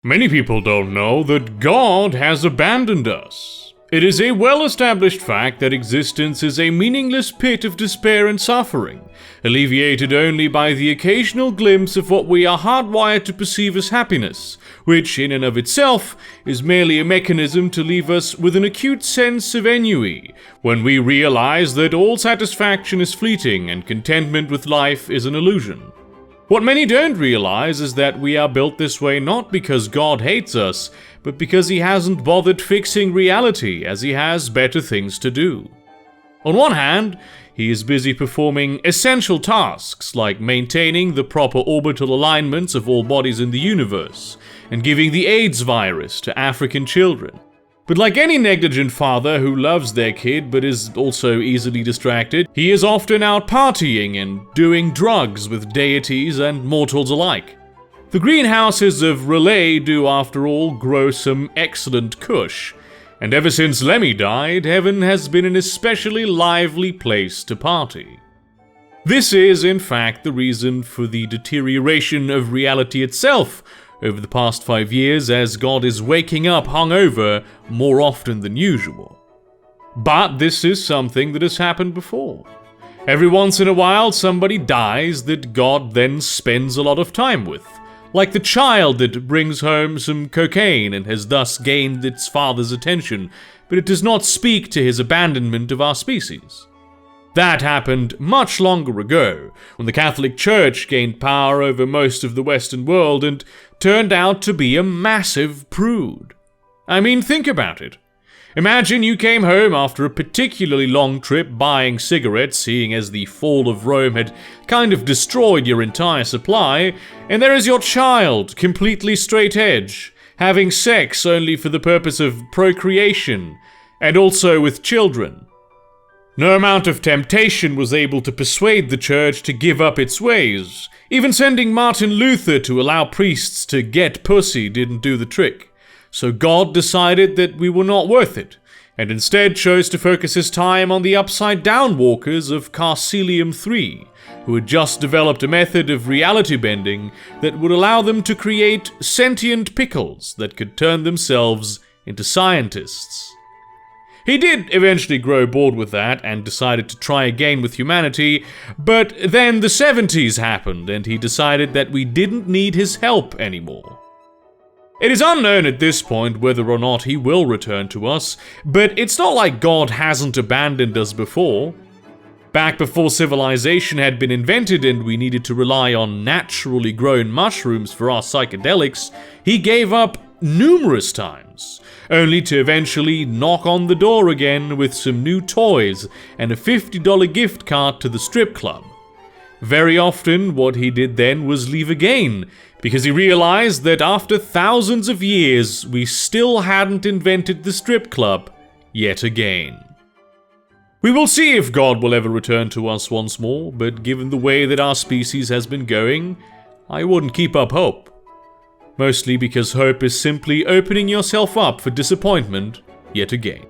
Many people don't know that God has abandoned us. It is a well-established fact that existence is a meaningless pit of despair and suffering, alleviated only by the occasional glimpse of what we are hardwired to perceive as happiness, which in and of itself is merely a mechanism to leave us with an acute sense of ennui, when we realize that all satisfaction is fleeting and contentment with life is an illusion. What many don't realize is that we are built this way not because God hates us, but because he hasn't bothered fixing reality as he has better things to do. On one hand, he is busy performing essential tasks like maintaining the proper orbital alignments of all bodies in the universe, and giving the AIDS virus to African children. But like any negligent father who loves their kid but is also easily distracted, he is often out partying and doing drugs with deities and mortals alike. The greenhouses of Relay do, after all, grow some excellent kush, and ever since Lemmy died, heaven has been an especially lively place to party. This is, in fact, the reason for the deterioration of reality itself over the past 5 years, as God is waking up hungover more often than usual. But this is something that has happened before. Every once in a while somebody dies that God then spends a lot of time with, like the child that brings home some cocaine and has thus gained its father's attention, but it does not speak to his abandonment of our species. That happened much longer ago, when the Catholic Church gained power over most of the Western world and turned out to be a massive prude. I mean, think about it. Imagine you came home after a particularly long trip buying cigarettes, seeing as the fall of Rome had kind of destroyed your entire supply, and there is your child, completely straight edge, having sex only for the purpose of procreation, and also with children. No amount of temptation was able to persuade the church to give up its ways. Even sending Martin Luther to allow priests to get pussy didn't do the trick. So God decided that we were not worth it, and instead chose to focus his time on the upside-down walkers of Carcelium 3, who had just developed a method of reality bending that would allow them to create sentient pickles that could turn themselves into scientists. He did eventually grow bored with that and decided to try again with humanity, but then the 70s happened and he decided that we didn't need his help anymore. It is unknown at this point whether or not he will return to us, but it's not like God hasn't abandoned us before. Back before civilization had been invented and we needed to rely on naturally grown mushrooms for our psychedelics, he gave up numerous times, only to eventually knock on the door again with some new toys and a $50 gift card to the strip club. Very often, what he did then was leave again, because he realized that after thousands of years, we still hadn't invented the strip club yet again. We will see if God will ever return to us once more, but given the way that our species has been going, I wouldn't keep up hope. Mostly because hope is simply opening yourself up for disappointment yet again.